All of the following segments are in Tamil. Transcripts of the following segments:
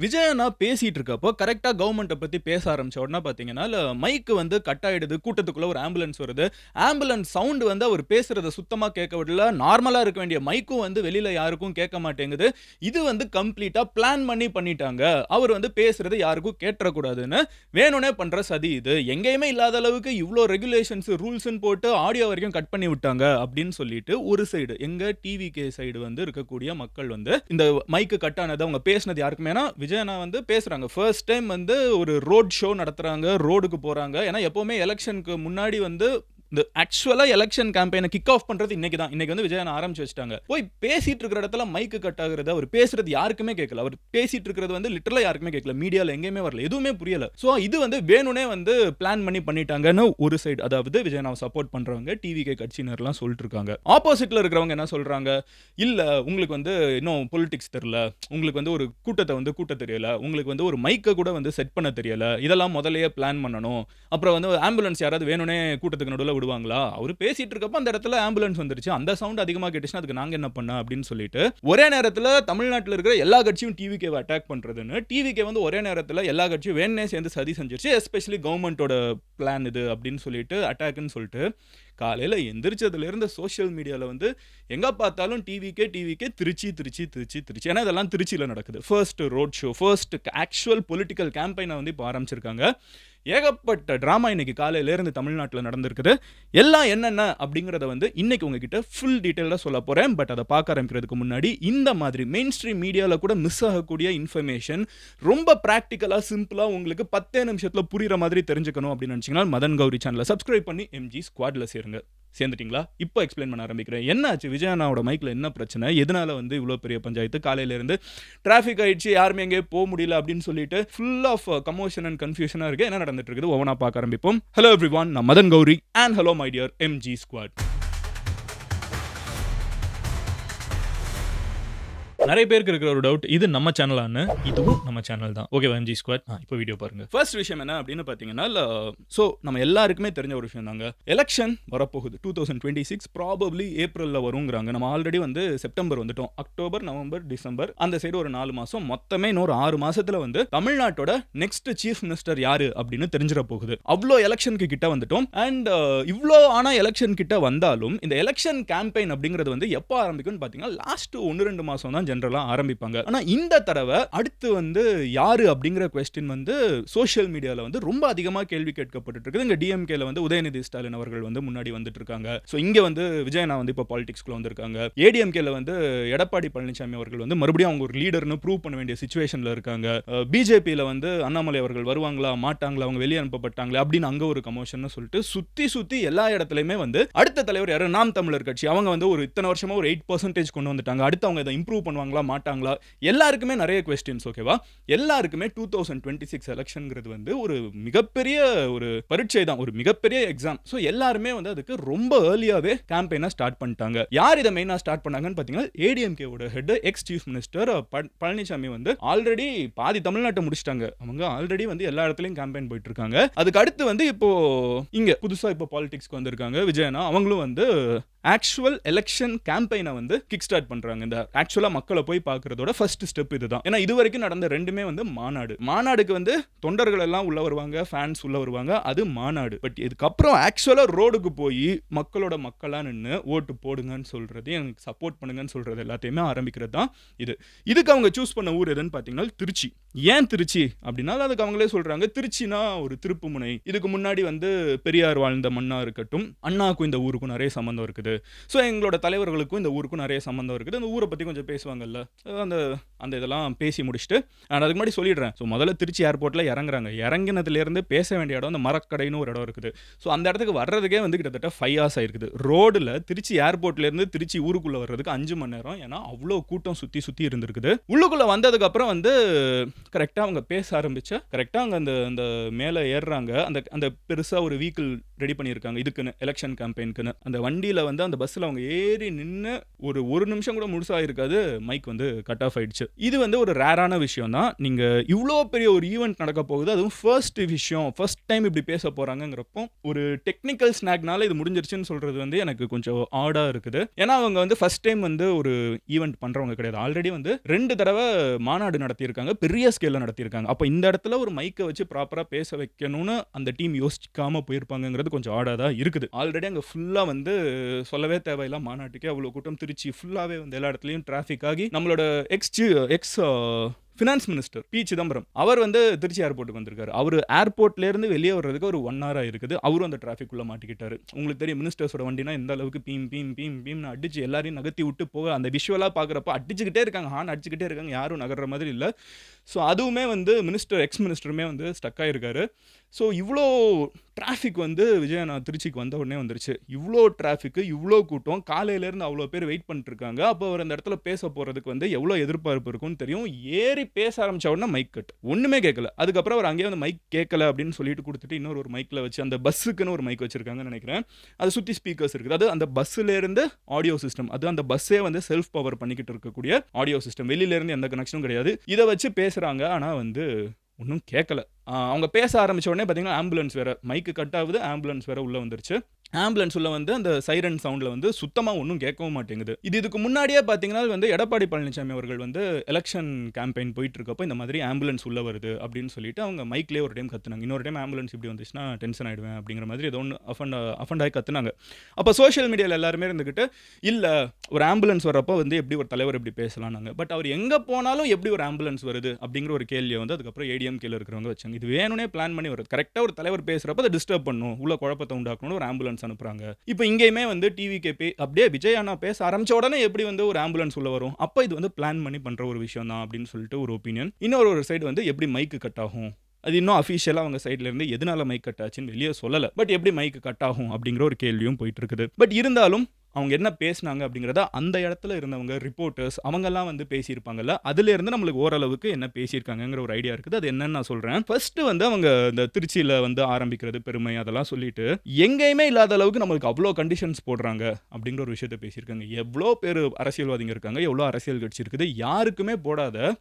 விஜய் அண்ணா பேசிட்டு இருக்கப்போ கரெக்ட்டா கவர்மெண்ட்ட பத்தி பேச ஆரம்பிச்ச உடனே பார்த்தீங்கன்னா, மைக் வந்து கட் ஆயிடுது. கூட்டத்துக்குள்ள ஒரு ஆம்புலன்ஸ் வருது. ஆம்புலன்ஸ் சவுண்ட் வந்து அவர் பேசுறத சுத்தமா கேட்க விடல. நார்மலா இருக்க வேண்டிய மைக்கும் வந்து வெளியில யாருக்கும் கேட்க மாட்டேங்குது. இது வந்து கம்ப்ளீட்டா பிளான் பண்ணி பண்ணிட்டாங்க. அவர் வந்து பேசுறது யாருக்கும் கேட்றக்கூடாதுன்னு வேணும்னே பண்ற சதி இது. எங்கேயுமே இல்லாத அளவுக்கு இவ்ளோ ரெகுலேஷன்ஸ், ரூல்ஸ்ன்னு போட்டு ஆடியோ வரைக்கும் கட் பண்ணி விட்டாங்க அப்படின்னு சொல்லிட்டு ஒரு சைடு எங்க டிவிகே சைடு வந்து இருக்கக்கூடிய மக்கள் வந்து இந்த மைக் கட் ஆனது அவங்க பேசினது யாருக்குமே விஜய் அண்ணா வந்து பேசுறாங்க. ஃபர்ஸ்ட் டைம் வந்து ஒரு ரோட் ஷோ நடத்துறாங்க. ரோடுக்கு போறாங்க. ஏன்னா எப்பவுமே எலக்ஷனுக்கு முன்னாடி வந்து இந்த ஆக்சுவலா எலக்ஷன் கேம்பெயினை கிக் ஆஃப் பண்றது இன்னைக்கு தான். இன்னைக்கு வந்து விஜய் அண்ணா ஆரம்பிச்சு வச்சுட்டாங்க. போய் பேசிட்டு இருக்கிற இடத்துல மைக் கட் ஆகுறது, அவர் பேசுறது யாருக்குமே கேட்கல. அவர் பேசிட்டு இருக்கிறது வந்து லிட்டரலா யாருக்குமே கேட்கல. மீடியால எங்கேயுமே வரல. எதுவுமே புரியல. சோ இது வந்து வேணும்னே வந்து பிளான் பண்ணி பண்ணிட்டாங்கன்னு ஒரு சைடு, அதாவது விஜய் அண்ணாவை சப்போர்ட் பண்றவங்க டிவிகே கட்சியினர்லாம் சொல்லிட்டு இருக்காங்க. ஆப்போசிட்ல இருக்கிறவங்க என்ன சொல்றாங்க? இல்ல உங்களுக்கு வந்து இன்னும் பொலிடிக்ஸ் தெரியல. உங்களுக்கு வந்து ஒரு கூட்டத்தை வந்து கூட்ட தெரியல. உங்களுக்கு வந்து ஒரு மைக்க கூட வந்து செட் பண்ண தெரியல. இதெல்லாம் முதல்லயே பிளான் பண்ணணும். அப்புறம் வந்து ஆம்புலன்ஸ் யாராவது வேணும்னே கூட்டத்துக்கு நடுவுல விடுவாங்களா? அவரு பேசிட்டு இருக்கப்ப அந்த இடத்துல ஆம்புலன்ஸ் வந்துருச்சு. அந்த சவுண்ட் அதிகமா கேட்டுச்சுன்னா அதுக்கு நாங்க என்ன பண்ண அப்படின்னு சொல்லிட்டு ஒரே நேரத்துல தமிழ்நாட்டுல இருக்கிற எல்லா கட்சியும் டிவிகேவை அட்டாக் பண்றதுன்னு டிவிகே வந்து ஒரே நேரத்துல எல்லா கட்சியும் வேணும்னே சேர்ந்து சதி செஞ்சிருச்சு. எஸ்பெஷலி கவர்மெண்டோட பிளான் இது அப்படின்னு சொல்லிட்டு அட்டாக்னு சொல்லிட்டு காலையில எந்திரிச்சதுல இருந்து சோஷியல் மீடியால வந்து எங்க பார்த்தாலும் டிவிகே திருச்சி. ஏன்னா இதெல்லாம் திருச்சியில நடக்குது. First road show, first actual political கேம்பெயினை வந்து இப்போ ஆரம்பிச்சிருக்காங்க. ஏகப்பட்ட டிராமா இன்னைக்கு காலையில இருந்து தமிழ்நாட்டில் நடந்திருக்குது. எல்லாம் என்னென்ன அப்படிங்கிறத வந்து இன்னைக்கு உங்ககிட்ட ஃபுல் டீட்டெயிலாக சொல்ல போறேன். பட் அதை பார்க்க ஆரம்பிக்கிறதுக்கு முன்னாடி இந்த மாதிரி மெயின் ஸ்ட்ரீம் மீடியாவில் கூட மிஸ் ஆகக்கூடிய இன்ஃபர்மேஷன் ரொம்ப ப்ராக்டிக்கலாக சிம்பிளாக உங்களுக்கு 10 நிமிஷத்தில் புரியுற மாதிரி தெரிஞ்சுக்கணும் அப்படின்னு நினச்சிங்கன்னா மதன் கௌரி சேனலை சப்ஸ்கிரைப் பண்ணி எம்ஜி ஸ்குவாட்ல சேருங்க. சேர்ந்துட்டீங்களா? இப்போ எக்ஸ்பிளைன் பண்ண ஆரம்பிக்கிறேன். என்ன ஆச்சு? விஜய் அண்ணாவோட மைக்கில் என்ன பிரச்சனை? எதனால வந்து இவ்வளோ பெரிய பஞ்சாயத்து? காலையில இருந்து டிராஃபிக் ஆயிடுச்சு, யாருமே எங்கேயே போக முடியல அப்படின்னு சொல்லிட்டு ஃபுல் ஆஃப் கமோஷன் அண்ட் கன்ஃபியூஷனாக இருக்கு. என்ன நடந்துட்டு இருக்குது ஒவ்வொன்றா பார்க்க ஆரம்பிப்போம். ஹலோ எவ்ரிவான், நான் Madhan Gowri and hello my dear MG squad. நிறைய பேருக்கு இருக்கிற ஒரு டவுட், இது நம்ம சேனலான்னு. இதுவும் நம்ம சேனல் தான். ஓகேவா எம்ஜி ஸ்குவாட்? இப்போ வீடியோ பாருங்க. ஃபர்ஸ்ட் விஷயம் என்ன அப்படின்னு பார்த்தீங்கன்னா, ஸோ நம்ம எல்லாருக்குமே தெரிஞ்ச ஒரு விஷயம் தாங்க. எலெக்ஷன் வரப்போகுது 2026 ப்ராபப்ளி ஏப்ரலில் வருங்கிறாங்க. நம்ம ஆல்ரெடி வந்து செப்டம்பர் வந்துட்டோம். அக்டோபர், நவம்பர், டிசம்பர் அந்த சைடு ஒரு 4 மாதம், மொத்தமே இன்னொரு 6 மாசத்துல வந்து தமிழ்நாட்டோட நெக்ஸ்ட் சீஃப் மினிஸ்டர் யாரு அப்படின்னு தெரிஞ்சிட போகுது. அவ்வளோ எலெக்ஷனுக்கு கிட்ட வந்துட்டோம். அண்ட் இவ்வளோ ஆனால் எலெக்ஷன் கிட்ட வந்தாலும் இந்த எலெக்ஷன் கேம்பெயின் அப்படிங்கிறது வந்து எப்போ ஆரம்பிக்கும்னு பார்த்தீங்கன்னா லாஸ்ட் 1-2 மாதம் தான் ஜெனரலா ஆரம்பிப்பாங்க. ஆனா இந்த தடவை அடுத்து வந்து யாரு அப்படிங்கிற क्वेश्चन வந்து சோஷியல் மீடியால வந்து ரொம்ப அதிகமா கேள்வி கேட்கப்பட்டு இருக்குது. இங்க டிஎம்கேல வந்து உதயநிதி ஸ்டாலின் அவர்கள் வந்து முன்னாடி வந்துட்டு இருக்காங்க. சோ இங்க வந்து விஜய் அண்ணா வந்து இப்ப பாலிடிக்ஸ்க்குள்ள வந்திருக்காங்க. ஏடிஎம்கேல வந்து எடப்பாடி பழனிசாமி அவர்கள் வந்து மறுபடியும் அவங்க ஒரு லீடர்னு ப்ரூவ் பண்ண வேண்டிய சிச்சுவேஷன்ல இருக்காங்க. பிஜேபியில வந்து அண்ணாமலை அவர்கள் வருவாங்களா மாட்டாங்களா, அவங்க வெளியே அனுப்பப்பட்டாங்களா அப்படின்னு அங்க ஒரு கமோஷன் சொல்லிட்டு சுத்தி எல்லா இடத்துலயுமே வந்து அடுத்த தலைவர் யாரு, நாம் தமிழர் கட்சி, அவங்க வந்து ஒரு இத்தனை வருஷமா ஒரு 8% கொண்டு வந்துட்டாங்க. அடுத்து அவங்க இதை இம்ப்ரூவ் பண்ணுவாங்களா மாட்டாங்களா, எல்லாருக்குமே நிறைய क्वेश्चंस. ஓகேவா? எல்லாருக்குமே 2026 எலெக்ஷன்ங்கிறது வந்து ஒரு மிகப்பெரிய ஒரு பரீட்சை தான், ஒரு மிகப்பெரிய எக்ஸாம். சோ எல்லாருமே வந்து அதுக்கு ரொம்ப ஏர்லியாவே கேம்பெயினை ஸ்டார்ட் பண்ணிட்டாங்க. யார் இதை மெயினா ஸ்டார்ட் பண்ணாங்கன்னு பாத்தீங்கன்னா ஏடிஎம்கே ஓட head X chief minister Palaniswami வந்து ஆல்ரெடி பாதி தமிழ்நாட்டை முடிச்சிட்டாங்க. அவங்க ஆல்ரெடி வந்து எல்லா இடத்துலயும் கேம்பெயின் போயிட்டு இருக்காங்க. அதுக்கு அடுத்து வந்து இப்போ இங்க புதுசா இப்போ பாலிடிக்ஸ்க்கு வந்திருக்காங்க விஜயனா. அவங்களும் வந்து ஆக்சுவல் எலெக்ஷன் கேம்பெயினை வந்து கிக் ஸ்டார்ட் பண்றாங்க. இந்த ஆக்சுவலா மக்களை போய் பார்க்கறதோட ஃபர்ஸ்ட் ஸ்டெப் இதுதான். ஏன்னா இது வரைக்கும் நடந்த ரெண்டுமே வந்து மாநாடுக்கு வந்து தொண்டர்கள் எல்லாம் உள்ள வருவாங்க, ஃபேன்ஸ் உள்ள வருவாங்க, அது மாநாடு. பட் இதுக்கப்புறம் ஆக்சுவலா ரோடுக்கு போய் மக்களோட மக்களா நின்று ஓட்டு போடுங்கன்னு சொல்றது, எனக்கு சப்போர்ட் பண்ணுங்கன்னு சொல்றது எல்லாத்தையுமே ஆரம்பிக்கிறது தான் இது. இதுக்கு அவங்க சூஸ் பண்ண ஊர் எதுன்னு பார்த்தீங்கன்னா திருச்சி. ஏன் திருச்சி அப்படின்னா அதுக்கு அவங்களே சொல்றாங்க, திருச்சினா ஒரு திருப்பு முனை. இதுக்கு முன்னாடி வந்து பெரியார் வாழ்ந்த மண்ணா இருக்கட்டும், அண்ணாக்கும் இந்த ஊருக்கும் நிறைய சம்பந்தம் இருக்குது. ஸோ எங்களோட தலைவர்களுக்கும் இந்த ஊருக்கும் நிறைய சம்பந்தம் இருக்குது. அந்த ஊரை பற்றி கொஞ்சம் பேசுவாங்கல்ல, அந்த இதெல்லாம் பேசி முடிச்சுட்டு நான் அதுக்கு முன்னாடி சொல்லிடுறேன். ஸோ முதல்ல திருச்சி ஏர்போர்ட்டில் இறங்குறாங்க. இறங்கினதுலேருந்து பேச வேண்டிய இடம் அந்த மரக்கடைன்னு ஒரு இடம் இருக்குது. ஸோ அந்த இடத்துக்கு வர்றதுக்கே வந்து கிட்டத்தட்ட 5 hours ஆயிருக்குது. ரோடில் திருச்சி ஏர்போர்ட்லேருந்து திருச்சி ஊருக்குள்ளே வர்றதுக்கு 5 மணி நேரம். ஏன்னா அவ்வளோ கூட்டம் சுற்றி இருந்திருக்குது. உள்ளுக்குள்ளே வந்ததுக்கப்புறம் வந்து கரெக்டாக அவங்க பேச ஆரம்பிச்சா கரெக்டாக அவங்க அந்த மேலே ஏறுறாங்க. அந்த பெருசாக ஒரு வீக்கிள் ரெடி பண்ணியிருக்காங்க இதுக்குன்னு, எலெக்ஷன் கேம்பெயினுக்குன்னு. அந்த வண்டியில் வந்து அந்த பஸ்ஸில் அவங்க ஏறி நின்று ஒரு நிமிஷம் கூட முழுசாக இருக்காது, மைக் வந்து கட் ஆஃப் ஆயிடுச்சு. இது வந்து ஒரு ரேரான விஷயம் தான். நீங்கள் இவ்வளோ பெரிய ஒரு ஈவெண்ட் நடக்க போகுது, அதுவும் ஃபர்ஸ்ட் விஷயம், ஃபர்ஸ்ட் டைம் இப்படி பேச போகிறாங்கிறப்போ ஒரு டெக்னிக்கல் ஸ்நாக்னால இது முடிஞ்சிருச்சுன்னு சொல்கிறது வந்து எனக்கு கொஞ்சம் ஆடாக இருக்குது. ஏன்னா அவங்க வந்து ஃபர்ஸ்ட் டைம் வந்து ஒரு ஈவெண்ட் பண்ணுறவங்க கிடையாது. ஆல்ரெடி வந்து 2 தடவை மாநாடு நடத்தியிருக்காங்க. பெரிய ஸ்கேலில் நடத்தியிருக்காங்க. அப்போ இந்த இடத்துல ஒரு மைக்கை வச்சு ப்ராப்பராக பேச வைக்கணும்னு அந்த டீம் யோசிக்காமல் போயிருப்பாங்கங்கிறது கொஞ்சம் ஆடாக தான் இருக்குது. ஆல்ரெடி அங்கே ஃபுல்லாக வந்து சொல்லவே தேவையில்லை, மாநாட்டுக்கே அவ்வளோ கூட்டம், திருச்சி ஃபுல்லாகவே வந்து எல்லா இடத்துலையும் டிராஃபிக் ஆகி நம்மளோட ex finance minister P Chidambaram அவர் வந்து திருச்சி ஏர்போர்ட்டுக்கு வந்திருக்காரு. அவர் ஏர்போர்ட்லேருந்து வெளியே வர்றதுக்கு ஒரு 1 hour இருக்குது. அவரும் அந்த டிராஃபிக்குள்ளே மாட்டிக்கிட்டாரு. உங்களுக்கு தெரியும் மினிஸ்டர்ஸோட வண்டினா எந்த அளவுக்கு பீம்னு அடிச்சு எல்லாரையும் நகர்த்தி விட்டு போக அந்த விஷுவலாக பார்க்குறப்ப அடிச்சுக்கிட்டே இருக்காங்க, ஹார்ன் அடிச்சுக்கிட்டே இருக்காங்க, யாரும் நகர்ற மாதிரி இல்லை. ஸோ அதுவுமே வந்து எக்ஸ் மினிஸ்டருமே வந்து ஸ்டக் ஆகிருக்காரு. ஸோ இவ்வளோ டிராஃபிக் வந்து நான் திருச்சிக்கு வந்த உடனே வந்துருச்சு. இவ்வளோ டிராஃபிக்கு, இவ்வளோ கூட்டம், காலையிலேருந்து அவ்வளோ பேர் வெயிட் பண்ணிட்டுருக்காங்க. அப்போ அவர் அந்த இடத்துல பேச போகிறதுக்கு வந்து எவ்வளோ எதிர்பார்ப்பு இருக்கும்னு தெரியும். ஏறி பேச ஆரம்பித்த உடனே மைக் கட், ஒன்றுமே கேட்கல. அதுக்கப்புறம் அவர் அங்கேயே வந்து மைக் கேட்கல அப்படின்னு சொல்லிட்டு கொடுத்துட்டு இன்னொரு மைக்கில் வச்சு, அந்த பஸ்ஸுக்குன்னு ஒரு மைக் வச்சுருக்காங்கன்னு நினைக்கிறேன், அதை சுற்றி ஸ்பீக்கர்ஸ் இருக்குது. அது அந்த பஸ்ஸுலேருந்து ஆடியோ சிஸ்டம், அது அந்த பஸ்ஸே வந்து செல்ஃப் பவர் பண்ணிக்கிட்டு இருக்கக்கூடிய ஆடியோ சிஸ்டம், வெளியிலேருந்து எந்த கனெக்ஷனும் கிடையாது. இதை வச்சு பேசுகிறாங்க. ஆனால் வந்து ஒன்றும் கேட்கல. அவங்க பேச ஆரம்பித்த உடனே பார்த்தீங்கன்னா ஆம்புலன்ஸ் வேறு, மைக்கு கட் ஆகுது, ஆம்புலன்ஸ் வேறு உள்ளே வந்துருச்சு. ஆம்புலன்ஸ் உள்ள வந்து அந்த சைரன் சவுண்டில் வந்து சுத்தமாக ஒன்றும் கேட்கவும் மாட்டேங்குது. இதுக்கு முன்னாடியே பார்த்தீங்கன்னா வந்து எடப்பாடி பழனிசாமி அவர்கள் வந்து எலெக்ஷன் கேம்பெயின் போயிட்டு இருக்கப்போ இந்த மாதிரி ஆம்புலன்ஸ் உள்ள வருது அப்படின்னு சொல்லிட்டு அவங்க மைக்லேயே ஒரு டைம் கத்துனாங்க. இன்னொரு டைம் ஆம்புலன்ஸ் இப்படி வந்துச்சுன்னா டென்ஷன் ஆகிடுவேன் அப்படிங்கிற மாதிரி ஏதோ ஒன்று அஃபண்ட் ஆகி கத்துனாங்க. அப்போ சோஷியல் மீடியாவில் எல்லாருமே இருந்துக்கிட்டு இல்லை ஒரு ஆம்புலன்ஸ் வரப்போ வந்து எப்படி ஒரு தலைவர் எப்படி பேசலாம்னாங்க. பட் அவர் எங்கே போனாலும் எப்படி ஒரு ஆம்புலன்ஸ் வருது அப்படிங்கிற ஒரு கேள்வியை வந்து அதுக்கப்புறம் ஏடிஎம்கேல இருக்கிறவங்க வச்சாங்க. இது வேணும்னே பிளான் பண்ணி வருது. கரெக்டாக ஒரு தலைவர் பேசுகிறப்ப அதை டிஸ்டர்ப் பண்ணும், உள்ள குழப்பத்தை உண்டாக்கணும், ஒரு ஆம்புலன்ஸ் அனுப்புறாங்க. இப்போ இங்கேயுமே வந்து டிவிகே அப்படியே விஜய் அண்ணா பேச ஆரம்பிச்ச உடனே எப்படி வந்து ஒரு ஆம்புலன்ஸ் உள்ள வரும்? அப்போ இது வந்து பிளான் பண்ணி பண்ற ஒரு விஷயம் தான் அப்படின்னு சொல்லிட்டு ஒரு ஒப்பீனியன். இன்னொரு சைடு வந்து எப்படி மைக்கு கட் ஆகும், அது இன்னும் அஃபிஷியலாக அவங்க சைட்ல இருந்து எதனால மைக் கட் ஆச்சுன்னு வெளியே சொல்லலை. பட் எப்படி மைக்கு கட் ஆகும் அப்படிங்கிற ஒரு கேள்வியும் போயிட்டு இருக்குது. பட் இருந்தாலும் அவங்க என்ன பேசினாங்க அப்படிங்கிறத அந்த இடத்துல இருந்தவங்க ரிப்போர்ட்டர்ஸ் அவங்கெல்லாம் வந்து பேசியிருப்பாங்கல்ல, அதுல இருந்து நம்மளுக்கு ஓரளவுக்கு என்ன பேசியிருக்காங்கிற ஒரு ஐடியா இருக்குது. அது என்னன்னு நான் சொல்றேன். ஃபர்ஸ்ட் வந்து அவங்க இந்த திருச்சியில வந்து ஆரம்பிக்கிறது பெருமை அதெல்லாம் சொல்லிட்டு எங்கேயுமே இல்லாத அளவுக்கு நம்மளுக்கு அவ்வளோ கண்டிஷன்ஸ் போடுறாங்க அப்படிங்கிற ஒரு விஷயத்தை பேசியிருக்காங்க. எவ்வளோ பேர் அரசியல்வாதிங்க இருக்காங்க, எவ்வளோ அரசியல் கட்சி இருக்குது, யாருக்குமே போடாத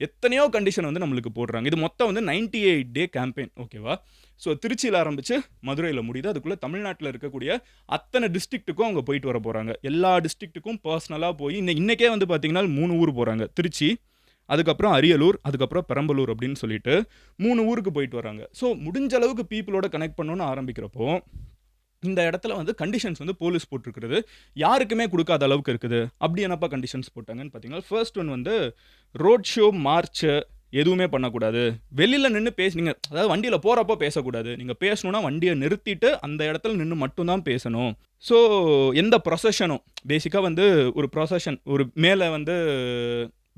எத்தனையோ கண்டிஷன் வந்து நம்மளுக்கு போடுறாங்க. இது மொத்தம் வந்து 98 day கேம்பெயின், ஓகேவா? ஸோ திருச்சியில் ஆரம்பித்து மதுரையில் முடியுது. அதுக்குள்ளே தமிழ்நாட்டில் இருக்கக்கூடிய அத்தனை டிஸ்ட்ரிக்ட்டுக்கும் அவங்க போயிட்டு வர போகிறாங்க. எல்லா டிஸ்ட்ரிக்ட்டுக்கும் பர்சனலாக போய் இன்றைக்கே வந்து பார்த்திங்கன்னா 3 ஊர் போகிறாங்க. திருச்சி, அதுக்கப்புறம் அரியலூர், அதுக்கப்புறம் பெரம்பலூர் அப்படின்னு சொல்லிட்டு 3 ஊருக்கு போயிட்டு வராங்க. ஸோ முடிஞ்ச அளவுக்கு பீப்புளோட கனெக்ட் பண்ணணும்னு ஆரம்பிக்கிறப்போ இந்த இடத்துல வந்து கண்டிஷன்ஸ் வந்து போலீஸ் போட்டிருக்கிறது யாருக்குமே கொடுக்காத அளவுக்கு இருக்குது. அப்படி என்னப்பா கண்டிஷன்ஸ் போட்டாங்கன்னு பார்த்தீங்கன்னா, ஃபர்ஸ்ட் ஒன் வந்து ரோட் ஷோ, மார்ச் எதுவுமே பண்ணக்கூடாது. வெளியில் நின்று பேசுனீங்க, அதாவது வண்டியில் போகிறப்போ பேசக்கூடாது. நீங்கள் பேசணுன்னா வண்டியை நிறுத்திட்டு அந்த இடத்துல நின்று மட்டும்தான் பேசணும். ஸோ எந்த ப்ரொசஷனும் பேசிக்காக வந்து ஒரு ப்ரொசஷன், ஒரு மேலே வந்து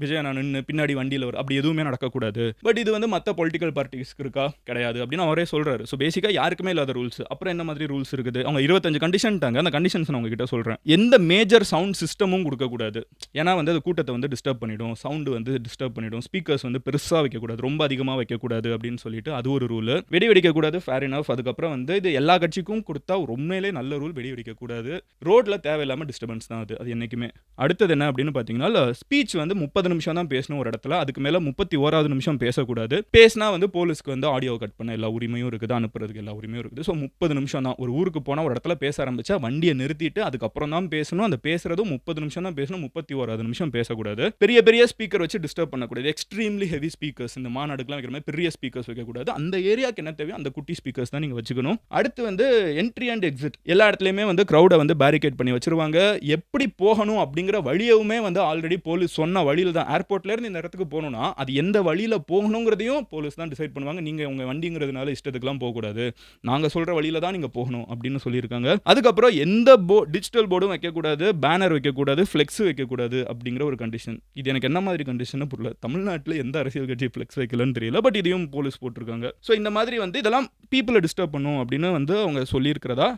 விஜய் நான் நின்று பின்னாடி வண்டியில் வரும், அப்படி எதுவுமே நடக்கக்கூடாது. பட் இது வந்து மற்ற பொலிட்டிக்கல் பார்ட்டிஸ்க்கு இருக்கா, கிடையாது அப்படின்னு அவரே சொல்கிறாரு. ஸோ பேசிக்காக யாருக்குமே இல்லாத ரூல்ஸ். அப்புறம் என்ன மாதிரி ரூல்ஸ் இருக்குது? அவங்க 25 கண்டிஷன்ட்டாங்க. அந்த கண்டிஷன்ஸ் நான் உங்ககிட்ட சொல்கிறேன். எந்த மேஜர் சவுண்ட் சிஸ்டமும் கொடுக்கக்கூடாது. ஏன்னா வந்து அது கூட்டத்தை வந்து டிஸ்டர்ப் பண்ணிடும், சவுண்டு வந்து டிஸ்டர்ப் பண்ணிடும். ஸ்பீக்கர்ஸ் வந்து பெருசாக வைக்கக்கூடாது, ரொம்ப அதிகமாக வைக்கக்கூடாது அப்படின்னு சொல்லிட்டு அது ஒரு ரூல். வெடி வெடிக்கக்கூடாது, ஃபேர் இனஃப். அதுக்கப்புறம் வந்து இது எல்லா கட்சிக்கும் கொடுத்தா உண்மையிலே நல்ல ரூல், வெடி வெடிக்கக்கூடாது. ரோட்டில் தேவையில்லாமல் டிஸ்டர்பன்ஸ் தான் அது என்றைக்குமே. அடுத்தது என்ன அப்படின்னு பார்த்தீங்கன்னா, ஸ்பீச் வந்து 30 நிமிஷம் தான் பேசணும் ஒரு இடத்துல. அதுக்கு மேல 31வது நிமிஷம் பேசக்கூடாது. பேசினா வந்து போலீஸ்க்கு வந்து ஆடியோ கட் பண்ண எல்லா உரிமையும் இருக்குது, அனுப்புறதுக்கு எல்லா உரிமையும் இருக்குது. ஸோ 30 நிமிஷம் தான். ஒரு ஊருக்கு போனால் ஒரு இடத்துல பேச ஆரம்பிச்சா வண்டியை நிறுத்திட்டு அதுக்கப்புறம் தான் பேசணும். அந்த பேசுறதும் 30 நிமிஷம் தான் பேசணும், 31வது நிமிஷம் பேசக்கூடாது. பெரிய பெரிய ஸ்பீக்கர் வச்சு டிஸ்டர்ப் பண்ணக்கூடாது. எக்ஸ்ட்ரீம்லி ஹெவி ஸ்பீக்கர்ஸ், இந்த மாநாடுக்குலாம் வைக்கிற மாதிரி பெரிய ஸ்பீக்கர்ஸ் வைக்கக்கூடாது. அந்த ஏரியாவுக்கு என்ன தேவையோ அந்த குட்டி ஸ்பீக்கர்ஸ் தான் நீங்கள் வச்சுக்கணும். அடுத்து வந்து என்ட்ரி அண்ட் எக்ஸிட் எல்லா இடத்துலையுமே வந்து க்ரௌடை வந்து பேரிகேட் பண்ணி வச்சிருவாங்க. எப்படி போகணும் அப்படிங்கிற வழியவுமே வந்து ஆல்ரெடி போலீஸ் சொன்ன வழியில் தான். ஏர்போர்ட்லேருந்து இந்த இடத்துக்கு போகணும்னா அது எந்த வழியில் போகணுங்கிறதையும் போலீஸ் தான் டிசைட் பண்ணுவாங்க. நீங்கள் உங்கள் வண்டிங்கிறதுனால இஷ்டத்துக்குலாம் போகக்கூடாது, நாங்கள் சொல்கிற வழியில் தான் நீங்கள் போகணும் அப்படின்னு சொல்லியிருக்காங்க. அதுக்கப்புறம் எந்த டிஜிட்டல் போர்டும் வைக்கக்கூடாது, பேனர் வைக்கக்கூடாது, ஃப்ளெக்ஸ் வைக்கக்கூடாது அப்படிங்கிற ஒரு கண்டிஷன். இது எனக்கு என்ன மாதிரி கண்டிஷன் புரியல. தமிழ்நாட்டில் எந்த அரசியல் கட்சி ஃப்ளெக்ஸ் வைக்கலன்னு தெரியல, பட் இதையும் போலீஸ் போட்டிருக்காங்க. ஸோ இந்த மாதிரி வந்து இதெல்லாம் பீப்புளை டிஸ்டர்ப் பண்ணும் அப்படின்னு வந்து அவங்க சொல்லியிருக்கிறதா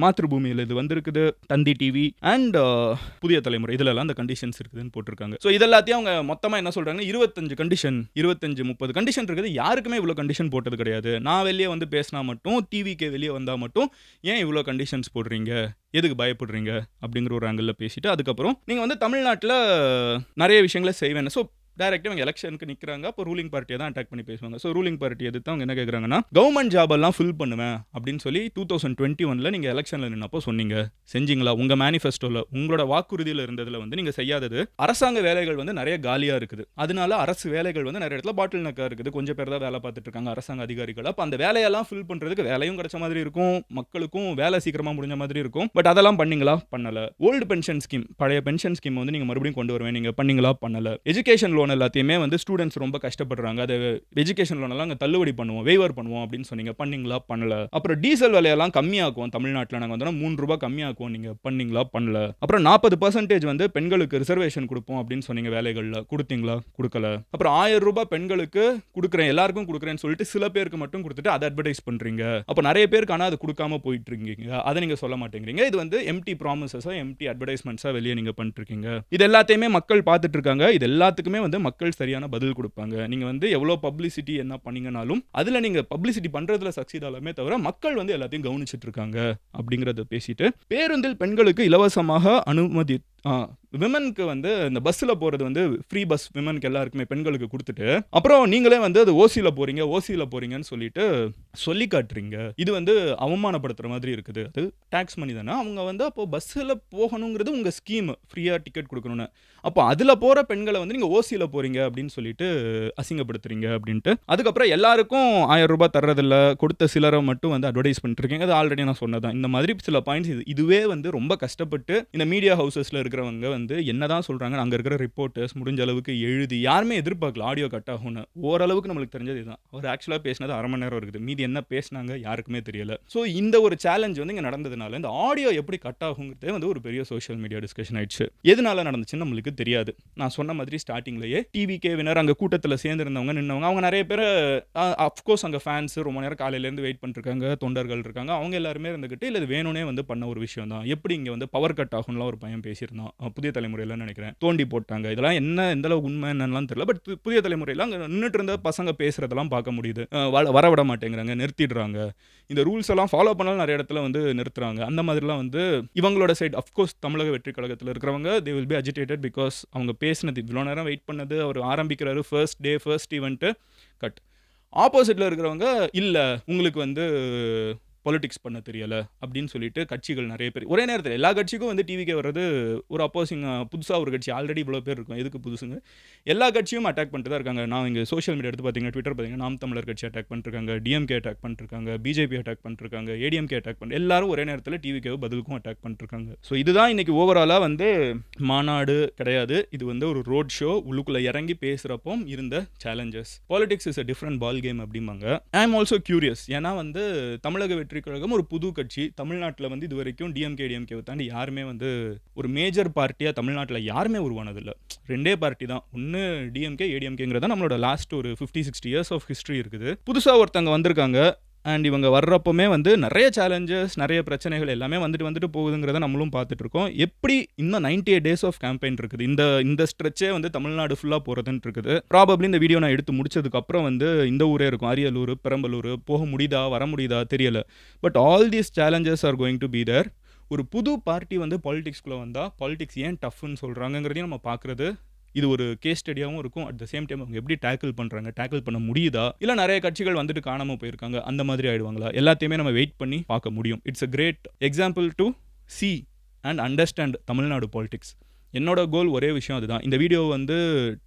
மாத்ருபூமியில் இது வந்திருக்குது, தந்தி டிவி அண்ட் புதிய தலைமுறை இதிலெல்லாம் அந்த கண்டிஷன்ஸ் இருக்குதுன்னு போட்டிருக்காங்க. ஸோ இதெல்லாத்தையும் அவங்க மொத்தமாக என்ன சொல்கிறாங்கன்னா 25 கண்டிஷன், 25-30 கண்டிஷன் இருக்குது. யாருக்குமே இவ்வளோ கண்டிஷன் போட்டது கிடையாது. நான் வெளியே வந்து பேசினா மட்டும், டிவிக்கு வெளியே வந்தால் மட்டும் ஏன் இவ்வளோ கண்டிஷன்ஸ் போடுறீங்க, எதுக்கு பயப்படுறீங்க அப்படிங்கிற ஒரு ஆங்கிளில் பேசிட்டு அதுக்கப்புறம் நீங்கள் வந்து தமிழ்நாட்டில் நிறைய விஷயங்களை செய்வேன். ஸோ டைரக்டா இவங்க எலெக்ஷனுக்கு நிக்கிறாங்க. அப்போ ரூலிங் பார்ட்டியை தான் அட்டாக் பண்ணி பேசுவாங்க. ஸோ ரூலிங் பார்ட்டி எதிர்த்து அவங்க என்ன கேட்குறாங்கன்னா, கவர்மெண்ட் ஜாப் எல்லாம் ஃபில் பண்ணுவேன் அப்படின்னு சொல்லி 2021ல நீங்க எலெக்ஷன்ல நின்னப்போ சொன்னீங்க. செஞ்சீங்களா? உங்க மேனிஃபெஸ்டோல உங்களோட வாக்குறுதியில் இருந்ததுல வந்து நீங்க செய்யாதது, அரசாங்க வேலைகள் வந்து நிறைய காலியா இருக்குது. அதனால அரசு வேலைகள் வந்து நிறைய இடத்துல பாட்டில் நெக்கா இருக்குது. கொஞ்சம் பேர் தான் வேலை பார்த்துட்டு இருக்காங்க அரசாங்க அதிகாரிகள். அப்போ அந்த வேலையெல்லாம் ஃபில் பண்றதுக்கு வேலையும் கிடைச்ச மாதிரி இருக்கும், மக்களுக்கும் வேலை சீக்கிரமா முடிஞ்ச மாதிரி இருக்கும். பட் அதெல்லாம் பண்ணீங்களா? பண்ணல. ஓல்டு பென்ஷன் ஸ்கீம், பழைய பென்ஷன் ஸ்கீம் வந்து நீங்க மறுபடியும் கொண்டு வருவேன், நீங்க பண்ணீங்களா? பண்ணல. எஜுகேஷன் லோன் எல்லாத்தையுமே வந்து ஸ்டூடெண்ட்ஸ் ரொம்ப கஷ்டப்படுறாங்க, அது எஜுகேஷன் லோன் எல்லாம் தள்ளுபடி பண்ணுவோம், வேவர் பண்ணுவோம் அப்படின்னு சொன்னீங்க, பண்ணீங்களா? பண்ணல. அப்புறம் டீசல் விலையெல்லாம் கம்மியாக்குவோம், தமிழ்நாட்டில் நாங்கள் வந்து 3 ரூபாய் கம்மியாக்குவோம், நீங்க பண்ணீங்களா? பண்ணல. அப்புறம் 40% வந்து பெண்களுக்கு ரிசர்வேஷன் கொடுப்போம் அப்படின்னு சொன்னீங்க, வேலைகள்ல கொடுத்தீங்களா? கொடுக்கல. அப்புறம் 1000 ரூபாய் பெண்களுக்கு கொடுக்குறேன், எல்லாருக்கும் கொடுக்குறேன்னு சொல்லிட்டு சில பேருக்கு மட்டும் கொடுத்துட்டு அதை அட்வர்டைஸ் பண்றீங்க. அப்போ நிறைய பேருக்கு ஆனால் அது கொடுக்காம போயிட்டு இருக்கீங்க, அதை நீங்க சொல்ல மாட்டேங்கிறீங்க. இது வந்து எம்டி ப்ராமிசஸா, எம்டி அட்வர்டைஸ்மெண்ட்ஸா வெளியே நீங்க பண்ணிட்டு இருக்கீங்க. இது எல்லாத்தையுமே மக்கள் பார்த்துட்டு இருக்காங்க. இது எல்லாத்துக்குமே வந்து மக்கள் சரியான பதில் கொடுப்பாங்க. நீங்க வந்து எவ்வளவு பப்ளிசிட்டி என்ன பண்ணீங்கனாலும் அதுல நீங்க பப்ளிசிட்டி பண்றதுல சக்சீட் ஆகலாமே தவிர மக்கள் வந்து எல்லாத்தையும் கவனிச்சிட்டு இருக்காங்க அப்படிங்கறத பேசிட்டு, பேருந்தில் பெண்களுக்கு இலவசமாக அனுமதி, விமனுக்கு வந்து இந்த பஸ்ல போறது வந்து ஃப்ரீ பஸ் விமனுக்கு எல்லாருக்குமே பெண்களுக்கு கொடுத்துட்டு, அப்புறம் நீங்களே வந்து அது ஓசியில போறீங்கன்னு சொல்லிட்டு சொல்லி காட்டுறீங்க. இது வந்து அவமானப்படுத்துற மாதிரி இருக்குது. அது டாக்ஸ் மணி தானே. அவங்க வந்து அப்போ பஸ்ல போகணுங்கிறது உங்க ஸ்கீம், ஃப்ரீயா டிக்கெட் கொடுக்கணும்னு. அப்போ அதுல போற பெண்களை வந்து நீங்க ஓசியில போறீங்க அப்படின்னு சொல்லிட்டு அசிங்கப்படுத்துறீங்க அப்படின்ட்டு. அதுக்கப்புறம் எல்லாருக்கும் 1000 ரூபாய் தர்றதில்ல, கொடுத்த சிலரை மட்டும் வந்து அட்வர்டைஸ் பண்ணிட்டு இருக்கீங்க. அது ஆல்ரெடி நான் சொன்னதான். இந்த மாதிரி சில பாயிண்ட்ஸ் இதுவே வந்து ரொம்ப கஷ்டப்பட்டு இந்த மீடியா ஹவுசஸ்ல இருக்கிறவங்க வந்து என்னதான் சொல்றாங்க, அங்க இருக்கிற ரிப்போர்ட்டர்ஸ் முடிஞ்ச அளவுக்கு எழுதி, யாருமே எதிர்பார்க்கல ஆடியோ கட் ஆகும்னு. ஓரளவுக்கு நம்மளுக்கு தெரிஞ்சது இதுதான். அவர் ஆக்சுவலா பேசினது 1/2 மணி நேரம் இருக்குது, மீதி என்ன பேசினாங்க யாருக்குமே தெரியல. ஸோ இந்த ஒரு சேலஞ்ச் வந்து இங்க நடந்ததுனால இந்த ஆடியோ எப்படி கட் ஆகுங்கிறதே வந்து ஒரு பெரிய சோஷியல் மீடியா டிஸ்கஷன் ஆயிடுச்சு. எதனால நடந்துச்சுன்னு நம்மளுக்கு தெரியாது. நான் சொன்ன மாதிரி ஸ்டார்டிங்லேயே டிவிகே வினர் அங்கே கூட்டத்தில் சேர்ந்திருந்தவங்க நின்னவங்க, அவங்க நிறைய பேர் அஃப்கோர்ஸ் அங்கே ஃபேன்ஸ் ரொம்ப நேரம் காலையிலேருந்து வெயிட் பண்ணிருக்காங்க, தொண்டர்கள் இருக்காங்க, அவங்க எல்லாருமே இருந்துக்கிட்டு இல்லை இது வேணும்னே வந்து பண்ண ஒரு விஷயம் தான். எப்படி இங்கே வந்து பவர் கட் ஆகும்லாம் ஒரு பையன் பேசியிருந்தான், புதிய தலைமுறையில் நினைக்கிறேன், தோண்டி போட்டாங்க. இதெல்லாம் என்ன எந்த அளவுக்கு உண்மை என்னன்னு தெரியல. பட் புதிய தலைமுறையில் அங்கே நின்றுட்டு இருந்த பசங்க பேசுறதெல்லாம் பார்க்க முடியுது. வரவிட மாட்டேங்கிறாங்க, நிறுத்திடுறாங்க. இந்த ரூல்ஸ் எல்லாம் ஃபாலோ பண்ணாலும் நிறைய இடத்துல வந்து நிறுத்துறாங்க. அந்த மாதிரிலாம் வந்து இவங்களோட சைட் அஃப்கோர்ஸ் தமிழக வெற்றி கழகத்தில் இருக்கிறவங்க they will be agitated because அவங்க பேசினது இவ்வளோ நேரம் வெயிட் பண்ணது, அவர் ஆரம்பிக்கிறாரு first day first event cut. ஆப்போசிட்டில் இருக்கிறவங்க இல்லை உங்களுக்கு வந்து பொலிட்டிக்ஸ் பண்ண தெரியலை அப்படின்னு சொல்லிட்டு கட்சிகள் நிறைய பேர் ஒரே நேரத்தில் எல்லா கட்சிக்கும் வந்து டிவிக்கே வர்றது ஒரு அப்போசிங், புதுசாக ஒரு கட்சி ஆல்ரெடி இவ்வளோ பேர் இருக்கும், எதுக்கு புதுசுங்க. எல்லா கட்சியும் அட்டாக் பண்ணிட்டு தான் இருக்காங்க. நான் இங்கே சோஷியல் மீடியா எடுத்து பார்த்தீங்கன்னா ட்விட்டர் பார்த்தீங்கன்னா நாம் தமிழர் கட்சி அட்டாக் பண்ணிருக்காங்க, டிஎம்கே அட்டாக் பண்ணிருக்காங்க, பிஜேபி அட்டாக் பண்ணிருக்காங்க, ஏடிஎம்கே அட்டாக் பண்ணி எல்லாரும் ஒரே நேரத்தில் டிவிக்கே பதிலுக்கும் அட்டாக் பண்ணிருக்காங்க. ஸோ இதுதான் இன்னைக்கு ஓவராலாக வந்து மாநாடு கிடையாது, இது வந்து ஒரு ரோட் ஷோ. உள்ளுக்குள்ளே இறங்கி பேசுகிறப்போ இருந்த challenges. Politics is a different ball game அப்படிம்பாங்க. I am also curious. ஏன்னா வந்து தமிழக வெற்றி கழகம் ஒரு புது கட்சி. தமிழ்நாட்டில் வந்து இது வரைக்கும் டிஎம்கே தாண்டி யாருமே வந்து ஒரு மேஜர் பார்ட்டியாக தமிழ்நாட்டில் யாருமே உருவானதில்லை. 2 பார்ட்டி தான், ஒன்று டிஎம்கே ஏடிஎம்கேங்கிறதா நம்மளோட லாஸ்ட் ஒரு 50-60 இயர்ஸ் ஆஃப் ஹிஸ்ட்ரி இருக்குது. புதுசாக ஒருத்தங்க வந்திருக்காங்க அண்ட் இவங்க வர்றப்போமே வந்து நிறைய சேலஞ்சஸ், நிறைய பிரச்சனைகள் எல்லாமே வந்துட்டு போகுதுங்கிறத நம்மளும் பார்த்துட்டு இருக்கோம். எப்படி இன்னும் 98 days ஆஃப் கேம்பெயின் இருக்குது, இந்த ஸ்ட்ரெச்சே வந்து தமிழ்நாடு ஃபுல்லாக போகிறதுன்னு இருக்குது. ப்ராபப்ளி இந்த வீடியோ நான் எடுத்து முடிச்சதுக்கு அப்புறம் வந்து இந்த ஊரே இருக்கும், அரியலூர், பெரம்பலூர், போக முடியுதா வர முடியுதா தெரியல. But all these challenges are going to be there. ஒரு புது பார்ட்டி வந்து பாலிடிக்ஸ்குள்ளே வந்தால் பாலிடிக்ஸ் ஏன் டஃப்னு சொல்கிறாங்கிறதையும் நம்ம பார்க்குறது இது ஒரு கேஸ் ஸ்டடியாகவும் இருக்கும். அட் த சேம் டைம் அவங்க எப்படி டேக்கிள் பண்ணுறாங்க, டேக்கிள் பண்ண முடியுதா, இல்லை நிறைய கட்சிகள் வந்துட்டு காணாமல் போயிருக்காங்க அந்த மாதிரி ஆயிடுவாங்களா, எல்லாத்தையுமே நம்ம வெயிட் பண்ணி பார்க்க முடியும். It's a great example to see and understand Tamil Nadu politics. என்னோட கோல் ஒரே விஷயம் அதுதான். இந்த வீடியோ வந்து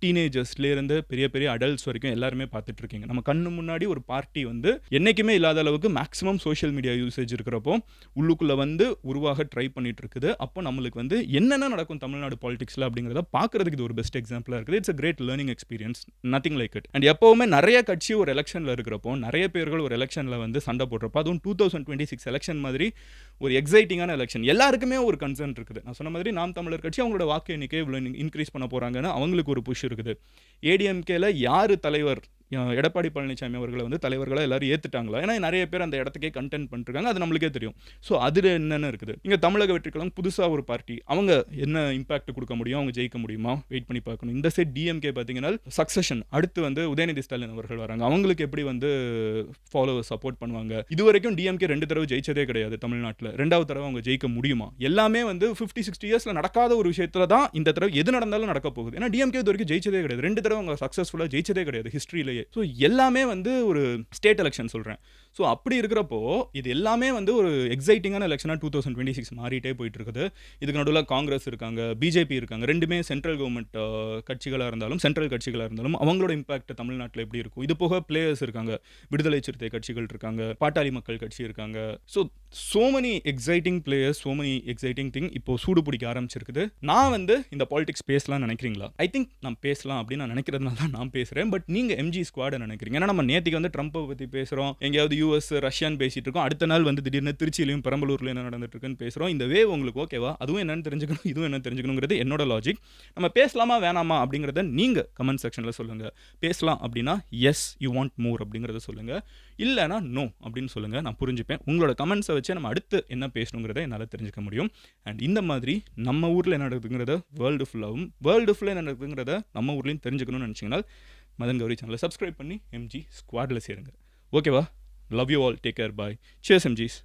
டீனேஜர்ஸ்லேருந்து பெரிய பெரிய அடல்ட்ஸ் வரைக்கும் எல்லாருமே பார்த்துட்டு இருக்கீங்க. நம்ம கண்ணு முன்னாடி ஒரு பார்ட்டி வந்து என்றைக்குமே இல்லாத அளவுக்கு மேக்ஸிமம் சோஷியல் மீடியா யூசேஜ் இருக்கிறப்போ உள்ளுக்குள்ளே வந்து உருவாக ட்ரை பண்ணிட்டு இருக்குது. அப்போ நம்மளுக்கு வந்து என்னென்ன நடக்கும் தமிழ்நாடு பாலிடிக்ஸில் அப்படிங்கிறத பார்க்குறதுக்கு இது ஒரு பெஸ்ட் எக்ஸாம்பிளாக இருக்குது. It's a great learning experience, nothing like it. And எப்போவுமே நிறைய கட்சி ஒரு எலெக்ஷனில் இருக்கிறப்போ, நிறைய பேர்கள் ஒரு எலெக்ஷனில் வந்து சண்டை போடுறப்போ, அதுவும் 2026 எலெக்ஷன் மாதிரி ஒரு எக்ஸைட்டிங்கான எலெக்ஷன், எல்லாருக்குமே ஒரு கன்சர்ன் இருக்குது. நான் சொன்ன மாதிரி நாம் தமிழர் கட்சி அவங்களோட வாக்கு எண்ணிக்கை இவ்வளோ இன்க்ரீஸ் பண்ண போகிறாங்கன்னு அவங்களுக்கு ஒரு புஷ் இருக்குது. ஏடிஎம்கேல யார் தலைவர், எடப்பாடி பழனிசாமி அவர்களை வந்து தலைவர்களா எல்லாரும் ஏத்துட்டாங்களா? ஏன்னா நெறைய பேர் அந்த இடத்துக்கே கண்டென்ட் பண்ணிருக்காங்க. அது நம்மளுக்கே தெரியும். ஸோ அதுல என்னென்ன இருக்குது? இங்க தமிழக வெற்றிக்கழகம் புதுசா ஒரு பார்ட்டி. அவங்க என்ன இம்பாக்ட் குடுக்க முடியும்? அவங்க ஜெயிக்க முடியுமா? வெயிட் பண்ணி பார்க்கணும். இந்த சைட் டிஎம்கே பார்த்தீங்கன்னா சக்சஷன். அடுத்து வந்து உதயநிதி ஸ்டாலின் அவர்கள் வராங்க. அவங்களுக்கு எப்படி வந்து ஃபாலோவர்ஸ் சப்போர்ட் பண்ணுவாங்க? இதுவரைக்கும் டிஎம்கே 2 தடவ ஜெயிச்சதே கிடையாது தமிழ்நாட்டுல. 2வது தடவ அவங்க ஜெயிக்க முடியுமா? எல்லாமே வந்து 50, 60 இயர்ஸ்ல நடக்காத ஒரு விஷயத்துல தான் இந்த தடவ எது நடந்தாலும் நடக்க போகுது. ஏன்னா டிஎம்கே இதுவரைக்கும் ஜெயிச்சதே கிடையாது. 2 தடவ அவங்க சக்சஸ்ஃபுல்லா ஜெயிச்சதே கிடையாது ஹிஸ்டரியிலேயே. ஸோ எல்லாமே வந்து ஒரு ஸ்டேட் எலெக்ஷன் சொல்றேன். ஸோ அப்படி இருக்கிறப்போ இது எல்லாமே வந்து ஒரு எக்ஸைட்டிங்கான எலெக்ஷனா 2026 மாறிட்டே போயிட்டு இருக்குது. இதுக்கு நடுவுல காங்கிரஸ் இருக்காங்க, பிஜேபி இருக்காங்க. 2மே சென்ட்ரல் கவர்மெண்ட் கட்சிகளா இருந்தாலும், சென்ட்ரல் கட்சிகளா இருந்தாலும் அவங்களோட இம்பாக்ட் தமிழ்நாட்டுல எப்படி இருக்கும்? இது போக பிளேயர்ஸ் இருக்காங்க. விடுதலை சிறுத்தை கட்சிகள் இருக்காங்க, பாட்டாளி மக்கள் கட்சி இருக்காங்க. So many exciting players, so many exciting thing இப்போ சூடு பிடிக்க ஆரம்பிச்சிருக்குது. நான் வந்து இந்த பாலிடிக்ஸ் பேசலாம் நினைக்கிறீங்களா? ஐ திங்க் நான் பேசலாம் அப்படின்னு நான் நினைக்கிறதுனால தான் நான் பேசுறேன். பட் நீங்க எம்ஜி ஸ்குவாட் நினைக்கிறீங்க. ஏன்னா நம்ம நேத்திக்கு வந்து ட்ரம்ப்பை பத்தி பேசுறோம், எங்கேயாவது யூஎஸ் ரஷ்யான்னு பேசிட்டு இருக்கோம். அடுத்த நாள் வந்து திடீர்னு திருச்சியிலையும் பெரம்பலூர்ல என்ன நடந்துட்டு இருக்குன்னு பேசுறோம். இந்த வேவ் உங்களுக்கு ஓகேவா? அதுவும் என்னன்னு தெரிஞ்சுக்கணும், இதுவும் என்னன்னு தெரிஞ்சுக்கணுங்கிறது என்னோட லாஜிக். நம்ம பேசலாமா வேணாமா அப்படிங்கிறத நீங்க கமெண்ட் செக்ஷன்ல சொல்லுங்க. பேசலாம் அப்படின்னா எஸ் யூ வாண்ட் மோர் அப்படிங்கிறத சொல்லுங்க. இல்லைனா நோ அப்படின்னு சொல்லுங்க. நான் புரிஞ்சுப்பேன். உங்களோட கமெண்ட்ஸை வச்சு நம்ம அடுத்து என்ன பேசணுங்கிறத என்னால் தெரிஞ்சுக்க முடியும். அண்ட் இந்த மாதிரி நம்ம ஊரில் என்ன நடக்குதுங்கிறத வேர்ல்டு ஃபுல்லாகவும், வேர்ல்டு ஃபுல்லாக என்ன நடக்குதுங்கிறத நம்ம ஊர்லேயும் தெரிஞ்சுக்கணும்னு நினச்சிங்கன்னா மதன் கௌரி சேனலை சப்ஸ்கிரைப் பண்ணி எம்ஜி ஸ்குவாடில் சேருங்க. ஓகேவா? Love you all. Take care. Bye. Cheers எம்ஜிஸ்.